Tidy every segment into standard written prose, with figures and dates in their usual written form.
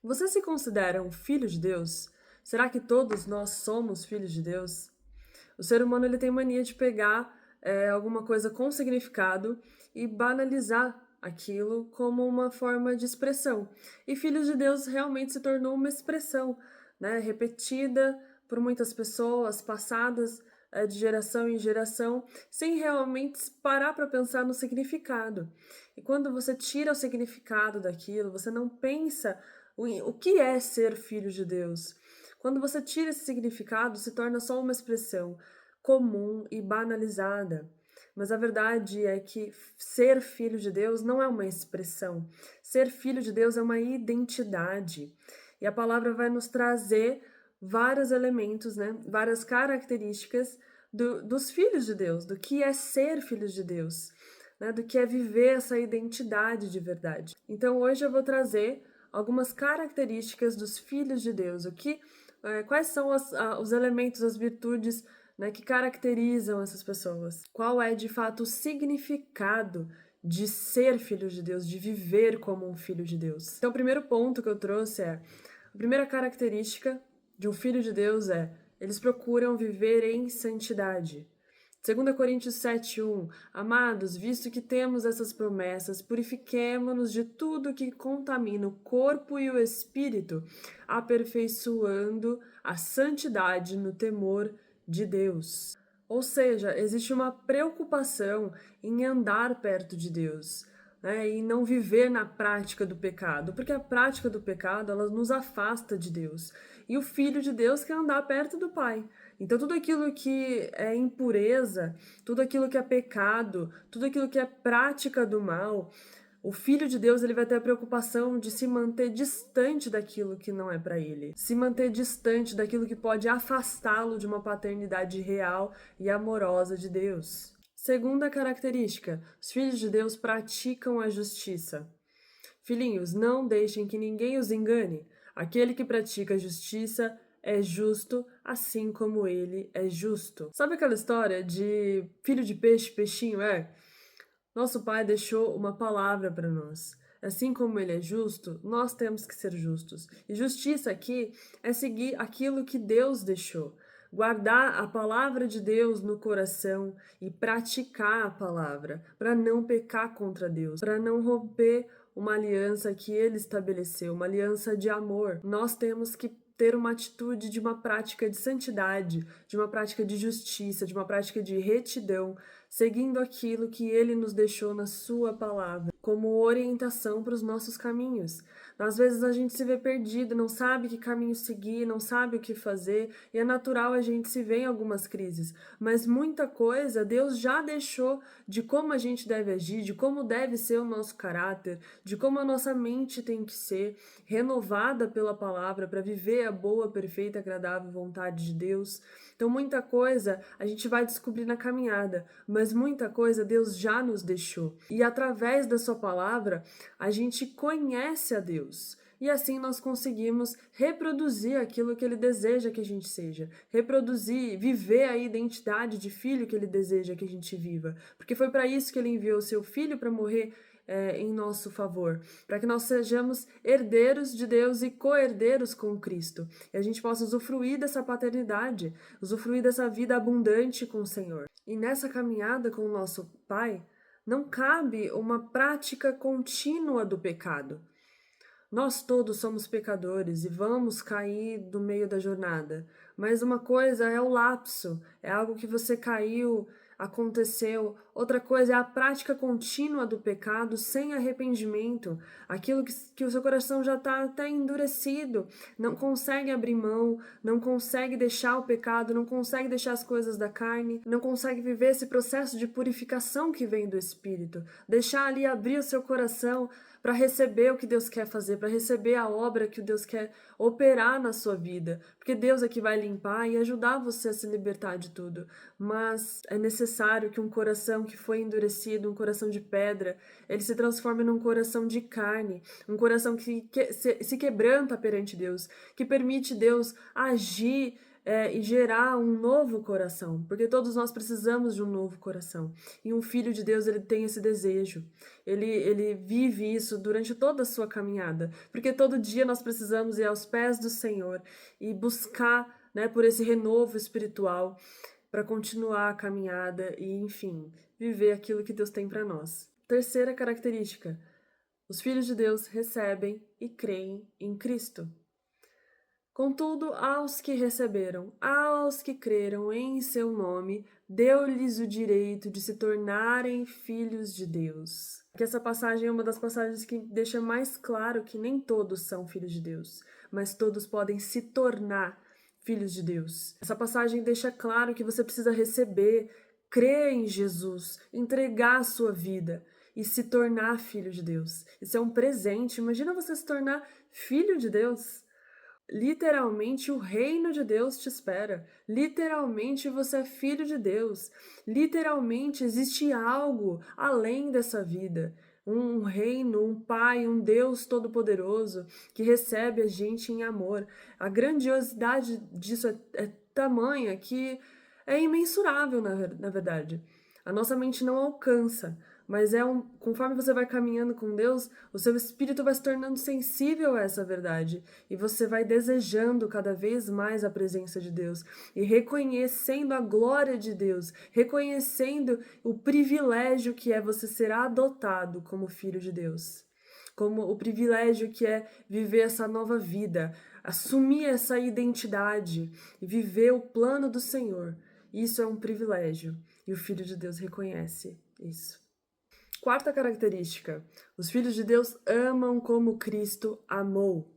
Você se considera um filho de Deus? Será que todos nós somos filhos de Deus? O ser humano ele tem mania de pegar alguma coisa com significado e banalizar aquilo como uma forma de expressão. E filhos de Deus realmente se tornou uma expressão, né, repetida por muitas pessoas, passadas de geração em geração, sem realmente parar para pensar no significado. E quando você tira o significado daquilo, você não pensa o que é ser filho de Deus. Quando você tira esse significado, se torna só uma expressão comum e banalizada. Mas a verdade é que ser filho de Deus não é uma expressão. Ser filho de Deus é uma identidade. E a palavra vai nos trazer vários elementos, né? Várias características dos filhos de Deus, do que é ser filhos de Deus, né? Do que é viver essa identidade de verdade. Então hoje eu vou trazer algumas características dos filhos de Deus, quais são os elementos, as virtudes, né, que caracterizam essas pessoas. Qual é de fato o significado de ser filho de Deus, de viver como um filho de Deus. Então, o primeiro ponto que eu trouxe a primeira característica de um filho de Deus é eles procuram viver em santidade. 2 Coríntios 7:1 Amados, visto que temos essas promessas, purifiquemo-nos de tudo que contamina o corpo e o espírito, aperfeiçoando a santidade no temor de Deus. Ou seja, existe uma preocupação em andar perto de Deus, né, e não viver na prática do pecado, porque a prática do pecado ela nos afasta de Deus. E o Filho de Deus quer andar perto do Pai. Então, tudo aquilo que é impureza, tudo aquilo que é pecado, tudo aquilo que é prática do mal, o Filho de Deus ele vai ter a preocupação de se manter distante daquilo que não é para ele, se manter distante daquilo que pode afastá-lo de uma paternidade real e amorosa de Deus. Segunda característica: os filhos de Deus praticam a justiça. Filhinhos, não deixem que ninguém os engane. Aquele que pratica a justiça é justo, assim como ele é justo. Sabe aquela história de filho de peixe, peixinho é? Nosso Pai deixou uma palavra para nós. Assim como Ele é justo, nós temos que ser justos. E justiça aqui é seguir aquilo que Deus deixou. Guardar a palavra de Deus no coração e praticar a palavra, para não pecar contra Deus, para não romper uma aliança que Ele estabeleceu, uma aliança de amor. Nós temos que ter uma atitude de uma prática de santidade, de uma prática de justiça, de uma prática de retidão, seguindo aquilo que Ele nos deixou na Sua palavra, como orientação para os nossos caminhos. Às vezes a gente se vê perdido, não sabe que caminho seguir, não sabe o que fazer, e é natural a gente se ver em algumas crises, mas muita coisa Deus já deixou de como a gente deve agir, de como deve ser o nosso caráter, de como a nossa mente tem que ser renovada pela palavra para viver a boa, perfeita, agradável vontade de Deus. Então, muita coisa a gente vai descobrir na caminhada, mas muita coisa Deus já nos deixou. E através da Sua palavra, a gente conhece a Deus. E assim nós conseguimos reproduzir aquilo que Ele deseja que a gente seja. Reproduzir, viver a identidade de filho que Ele deseja que a gente viva. Porque foi para isso que Ele enviou o Seu Filho para morrer em nosso favor, para que nós sejamos herdeiros de Deus e co-herdeiros com Cristo, e a gente possa usufruir dessa paternidade, usufruir dessa vida abundante com o Senhor. E nessa caminhada com o nosso Pai, não cabe uma prática contínua do pecado. Nós todos somos pecadores e vamos cair do meio da jornada. Mas uma coisa é o lapso, é algo que você caiu, aconteceu. Outra coisa é a prática contínua do pecado sem arrependimento. Aquilo que o seu coração já está até endurecido, não consegue abrir mão, não consegue deixar o pecado, não consegue deixar as coisas da carne, não consegue viver esse processo de purificação que vem do Espírito. Deixar ali abrir o seu coração para receber o que Deus quer fazer, para receber a obra que Deus quer operar na sua vida, porque Deus é que vai limpar e ajudar você a se libertar de tudo. Mas é necessário que um coração que foi endurecido, um coração de pedra, ele se transforme num coração de carne, um coração que se quebranta perante Deus, que permite Deus agir e gerar um novo coração, porque todos nós precisamos de um novo coração. E um filho de Deus, ele tem esse desejo, ele vive isso durante toda a sua caminhada, porque todo dia nós precisamos ir aos pés do Senhor e buscar, né, por esse renovo espiritual, para continuar a caminhada e, enfim, viver aquilo que Deus tem para nós. Terceira característica: os filhos de Deus recebem e creem em Cristo. Contudo, aos que receberam, aos que creram em seu nome, deu-lhes o direito de se tornarem filhos de Deus. Que essa passagem é uma das passagens que deixa mais claro que nem todos são filhos de Deus, mas todos podem se tornar filhos de Deus. Essa passagem deixa claro que você precisa receber, crer em Jesus, entregar a sua vida e se tornar filho de Deus. Isso é um presente. Imagina você se tornar filho de Deus. Literalmente, o reino de Deus te espera. Literalmente, você é filho de Deus. Literalmente, existe algo além dessa vida. Um reino, um Pai, um Deus todo-poderoso que recebe a gente em amor. A grandiosidade disso é tamanha que é imensurável, na verdade. A nossa mente não alcança, mas conforme você vai caminhando com Deus, o seu espírito vai se tornando sensível a essa verdade e você vai desejando cada vez mais a presença de Deus e reconhecendo a glória de Deus, reconhecendo o privilégio que é você ser adotado como filho de Deus, como o privilégio que é viver essa nova vida, assumir essa identidade e viver o plano do Senhor. Isso é um privilégio e o Filho de Deus reconhece isso. Quarta característica: os filhos de Deus amam como Cristo amou.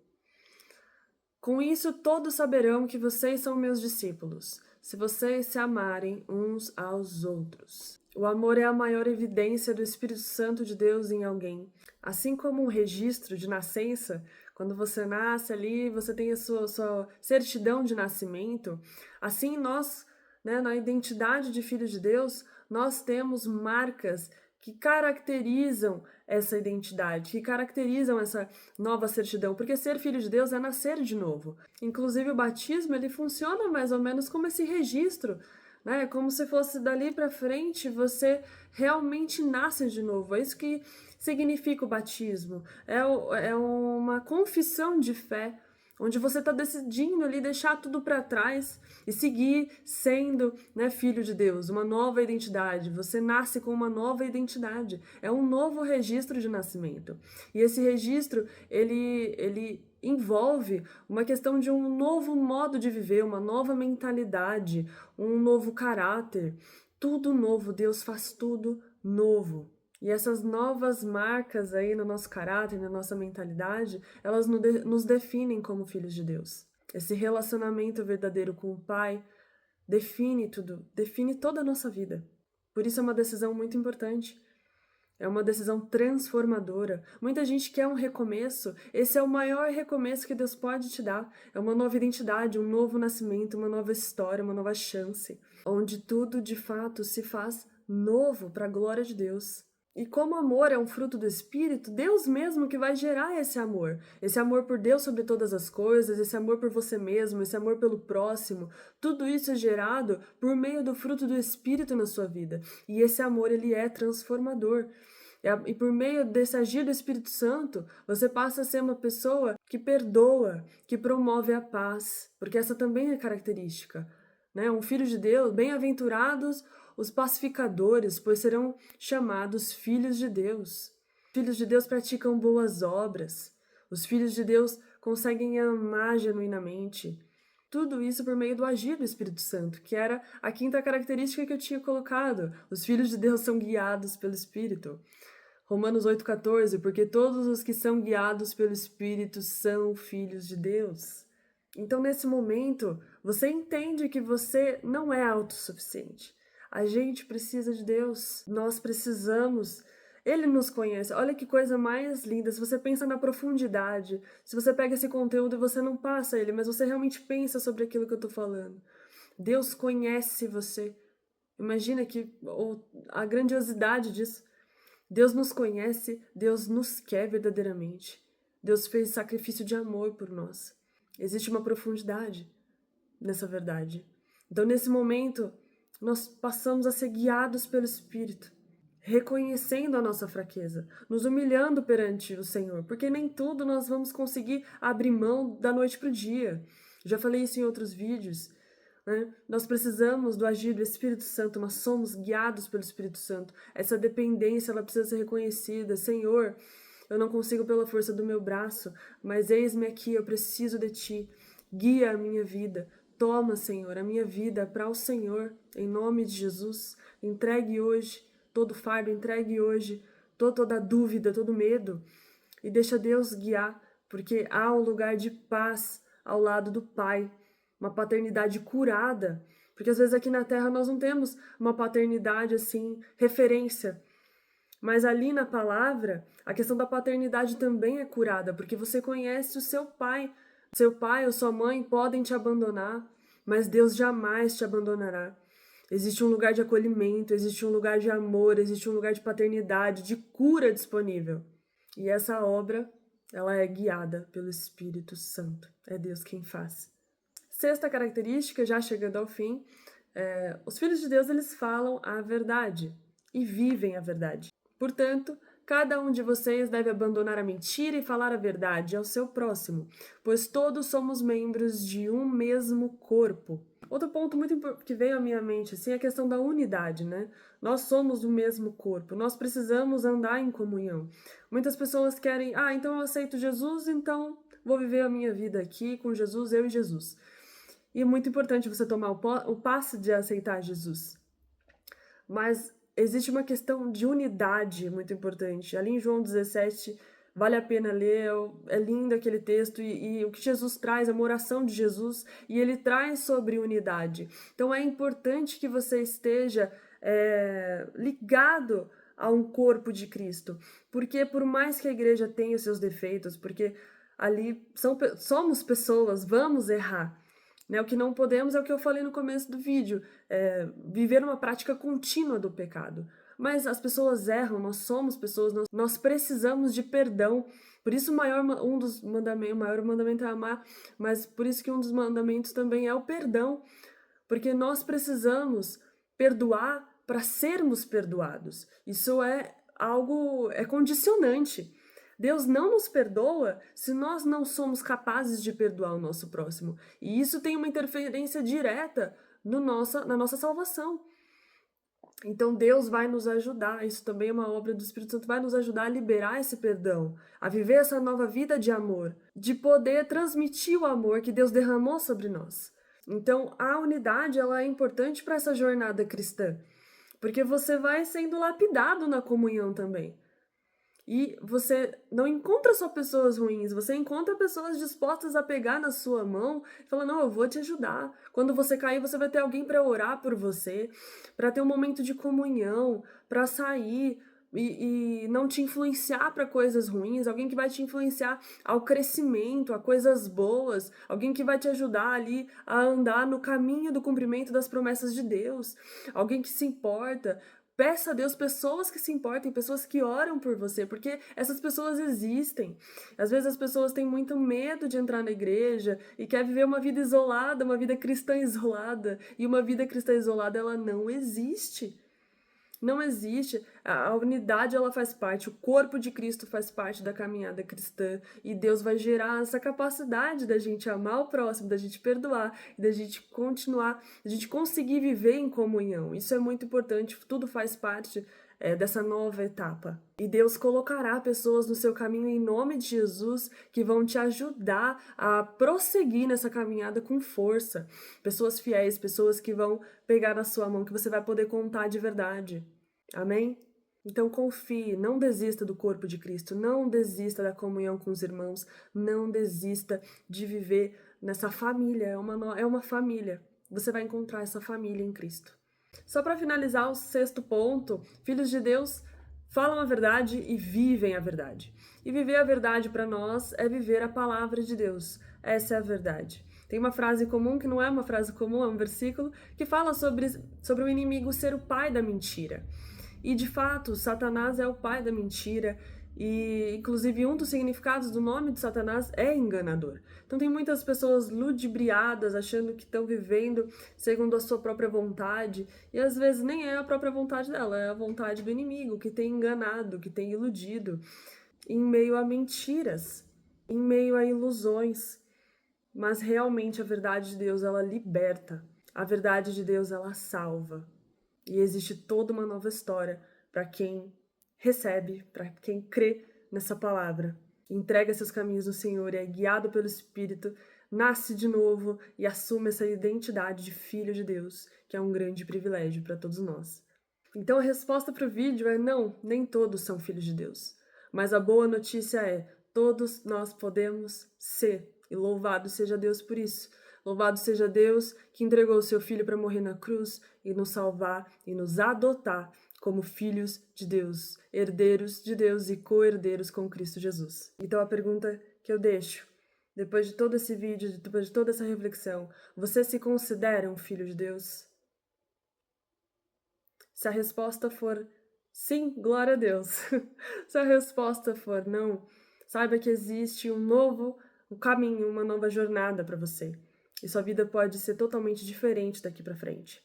Com isso, todos saberão que vocês são meus discípulos, se vocês se amarem uns aos outros. O amor é a maior evidência do Espírito Santo de Deus em alguém. Assim como um registro de nascença, quando você nasce ali, você tem a sua certidão de nascimento, assim nós, né, na identidade de filhos de Deus, nós temos marcas que caracterizam essa identidade, que caracterizam essa nova certidão, porque ser filho de Deus é nascer de novo. Inclusive o batismo, ele funciona mais ou menos como esse registro, né? Como se fosse dali para frente você realmente nasce de novo. É isso que significa o batismo. É uma confissão de fé, onde você está decidindo ali deixar tudo para trás e seguir sendo, né, filho de Deus, uma nova identidade. Você nasce com uma nova identidade. É um novo registro de nascimento. E esse registro, ele envolve uma questão de um novo modo de viver, uma nova mentalidade, um novo caráter. Tudo novo, Deus faz tudo novo. E essas novas marcas aí no nosso caráter, na nossa mentalidade, elas nos definem como filhos de Deus. Esse relacionamento verdadeiro com o Pai define tudo, define toda a nossa vida. Por isso é uma decisão muito importante. É uma decisão transformadora. Muita gente quer um recomeço. Esse é o maior recomeço que Deus pode te dar. É uma nova identidade, um novo nascimento, uma nova história, uma nova chance, onde tudo de fato se faz novo para a glória de Deus. E como amor é um fruto do Espírito, Deus mesmo que vai gerar esse amor por Deus sobre todas as coisas, esse amor por você mesmo, esse amor pelo próximo, tudo isso é gerado por meio do fruto do Espírito na sua vida. E esse amor, ele é transformador. E por meio desse agir do Espírito Santo, você passa a ser uma pessoa que perdoa, que promove a paz, porque essa também é característica, né? Um filho de Deus, bem-aventurados os pacificadores, pois serão chamados filhos de Deus. Filhos de Deus praticam boas obras. Os filhos de Deus conseguem amar genuinamente. Tudo isso por meio do agir do Espírito Santo, que era a quinta característica que eu tinha colocado. Os filhos de Deus são guiados pelo Espírito. Romanos 8,14, porque todos os que são guiados pelo Espírito são filhos de Deus. Então, nesse momento, você entende que você não é autossuficiente. A gente precisa de Deus, nós precisamos. Ele nos conhece. Olha que coisa mais linda. Se você pensa na profundidade, se você pega esse conteúdo e você não passa ele, mas você realmente pensa sobre aquilo que eu tô falando. Deus conhece você. Imagina a grandiosidade disso. Deus nos conhece, Deus nos quer verdadeiramente. Deus fez sacrifício de amor por nós. Existe uma profundidade. nessa verdade. Então, nesse momento, nós passamos a ser guiados pelo Espírito, reconhecendo a nossa fraqueza, nos humilhando perante o Senhor, porque nem tudo nós vamos conseguir abrir mão da noite para o dia. Já falei isso em outros vídeos, né? Nós precisamos do agir do Espírito Santo, nós somos guiados pelo Espírito Santo. Essa dependência, ela precisa ser reconhecida. Senhor, eu não consigo pela força do meu braço, mas eis-me aqui, eu preciso de Ti. Guia a minha vida. Toma, Senhor, a minha vida para o Senhor, em nome de Jesus. Entregue hoje todo fardo, entregue hoje toda dúvida, todo medo, e deixa Deus guiar, porque há um lugar de paz ao lado do Pai, uma paternidade curada, porque às vezes aqui na Terra nós não temos uma paternidade assim, referência, mas ali na palavra, a questão da paternidade também é curada, porque você conhece o seu pai ou sua mãe podem te abandonar, mas Deus jamais te abandonará. Existe um lugar de acolhimento, existe um lugar de amor, existe um lugar de paternidade, de cura disponível. E essa obra, ela é guiada pelo Espírito Santo. É Deus quem faz. Sexta característica, já chegando ao fim, os filhos de Deus, eles falam a verdade e vivem a verdade. Portanto, cada um de vocês deve abandonar a mentira e falar a verdade ao seu próximo, pois todos somos membros de um mesmo corpo. Outro ponto muito importante que veio à minha mente assim, é a questão da unidade, né? Nós somos o mesmo corpo, nós precisamos andar em comunhão. Muitas pessoas querem, então eu aceito Jesus, então vou viver a minha vida aqui com Jesus, eu e Jesus. E é muito importante você tomar o passo de aceitar Jesus. Mas existe uma questão de unidade muito importante. Ali em João 17, vale a pena ler, é lindo aquele texto, e o que Jesus traz, é uma oração de Jesus, e ele traz sobre unidade. Então é importante que você esteja ligado a um corpo de Cristo, porque por mais que a igreja tenha seus defeitos, porque ali somos pessoas, vamos errar, né? O que não podemos é o que eu falei no começo do vídeo, viver uma prática contínua do pecado. Mas as pessoas erram, nós somos pessoas, nós precisamos de perdão. Por isso o maior mandamento é amar, mas por isso que um dos mandamentos também é o perdão. Porque nós precisamos perdoar para sermos perdoados. Isso é condicionante. Deus não nos perdoa se nós não somos capazes de perdoar o nosso próximo. E isso tem uma interferência direta na nossa salvação. Então Deus vai nos ajudar, isso também é uma obra do Espírito Santo, vai nos ajudar a liberar esse perdão, a viver essa nova vida de amor, de poder transmitir o amor que Deus derramou sobre nós. Então a unidade, ela é importante para essa jornada cristã, porque você vai sendo lapidado na comunhão também. E você não encontra só pessoas ruins, você encontra pessoas dispostas a pegar na sua mão e falar, não, eu vou te ajudar. Quando você cair, você vai ter alguém para orar por você, para ter um momento de comunhão, para sair e não te influenciar para coisas ruins, alguém que vai te influenciar ao crescimento, a coisas boas, alguém que vai te ajudar ali a andar no caminho do cumprimento das promessas de Deus, alguém que se importa. Peça a Deus pessoas que se importem, pessoas que oram por você, porque essas pessoas existem. Às vezes as pessoas têm muito medo de entrar na igreja e quer viver uma vida isolada, uma vida cristã isolada. E uma vida cristã isolada, ela não existe. Não existe. A unidade, ela faz parte, o corpo de Cristo faz parte da caminhada cristã, e Deus vai gerar essa capacidade da gente amar o próximo, da gente perdoar, da gente continuar, da gente conseguir viver em comunhão. Isso é muito importante, tudo faz parte dessa nova etapa. E Deus colocará pessoas no seu caminho em nome de Jesus que vão te ajudar a prosseguir nessa caminhada com força. Pessoas fiéis, pessoas que vão pegar na sua mão, que você vai poder contar de verdade. Amém? Então confie, não desista do corpo de Cristo, não desista da comunhão com os irmãos, não desista de viver nessa família, é uma família. Você vai encontrar essa família em Cristo. Só para finalizar, o sexto ponto, filhos de Deus falam a verdade e vivem a verdade. E viver a verdade para nós é viver a palavra de Deus. Essa é a verdade. Tem uma frase comum, que não é uma frase comum, é um versículo, que fala sobre o inimigo ser o pai da mentira. E, de fato, Satanás é o pai da mentira, E, inclusive, um dos significados do nome de Satanás é enganador. Então, tem muitas pessoas ludibriadas, achando que estão vivendo segundo a sua própria vontade, e às vezes nem é a própria vontade dela, é a vontade do inimigo, que tem enganado, que tem iludido, em meio a mentiras, em meio a ilusões. Mas realmente a verdade de Deus, ela liberta. A verdade de Deus, ela salva. E existe toda uma nova história para quem recebe, para quem crê nessa palavra. Entrega seus caminhos ao Senhor e é guiado pelo Espírito, nasce de novo e assume essa identidade de filho de Deus, que é um grande privilégio para todos nós. Então a resposta para o vídeo é não, nem todos são filhos de Deus. Mas a boa notícia é, todos nós podemos ser. E louvado seja Deus por isso. Louvado seja Deus que entregou o seu Filho para morrer na cruz e nos salvar e nos adotar como filhos de Deus, herdeiros de Deus e co-herdeiros com Cristo Jesus. Então a pergunta que eu deixo, depois de todo esse vídeo, depois de toda essa reflexão, você se considera um filho de Deus? Se a resposta for sim, glória a Deus. Se a resposta for não, saiba que existe um caminho, uma nova jornada para você. E sua vida pode ser totalmente diferente daqui para frente.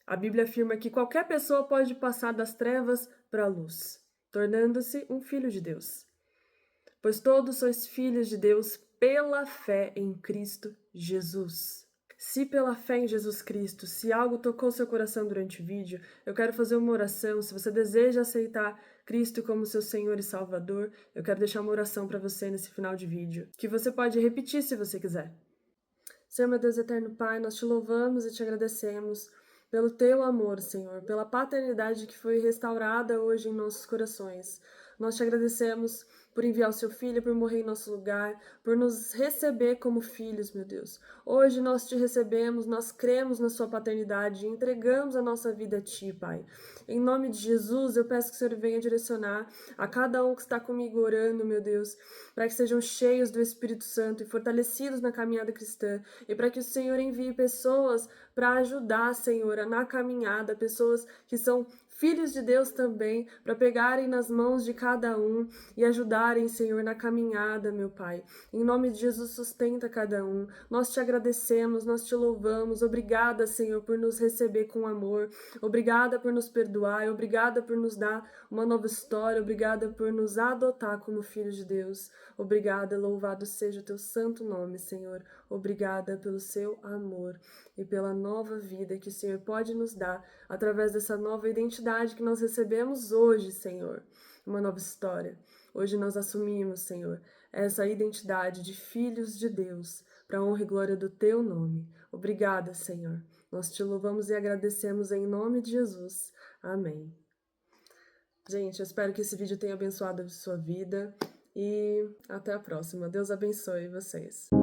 A Bíblia afirma que qualquer pessoa pode passar das trevas para a luz, tornando-se um filho de Deus. Pois todos sois filhos de Deus pela fé em Cristo Jesus. Se pela fé em Jesus Cristo, se algo tocou seu coração durante o vídeo, eu quero fazer uma oração. Se você deseja aceitar Cristo como seu Senhor e Salvador, eu quero deixar uma oração para você nesse final de vídeo, que você pode repetir se você quiser. Senhor, meu Deus eterno Pai, nós te louvamos e te agradecemos pelo teu amor, Senhor, pela paternidade que foi restaurada hoje em nossos corações. Nós te agradecemos por enviar o seu Filho, por morrer em nosso lugar, por nos receber como filhos, meu Deus. Hoje nós te recebemos, nós cremos na sua paternidade e entregamos a nossa vida a ti, Pai. Em nome de Jesus, eu peço que o Senhor venha direcionar a cada um que está comigo orando, meu Deus, para que sejam cheios do Espírito Santo e fortalecidos na caminhada cristã, e para que o Senhor envie pessoas para ajudar, Senhor, na caminhada, pessoas que são filhos de Deus também, para pegarem nas mãos de cada um e ajudarem, Senhor, na caminhada, meu Pai. Em nome de Jesus, sustenta cada um. Nós te agradecemos, nós te louvamos. Obrigada, Senhor, por nos receber com amor. Obrigada por nos perdoar. Obrigada por nos dar uma nova história. Obrigada por nos adotar como filhos de Deus. Obrigada, louvado seja o teu santo nome, Senhor. Obrigada pelo seu amor e pela nova vida que o Senhor pode nos dar através dessa nova identidade que nós recebemos hoje, Senhor. Uma nova história. Hoje nós assumimos, Senhor, essa identidade de filhos de Deus, para a honra e glória do teu nome. Obrigada, Senhor. Nós te louvamos e agradecemos em nome de Jesus. Amém. Gente, eu espero que esse vídeo tenha abençoado a sua vida e até a próxima. Deus abençoe vocês.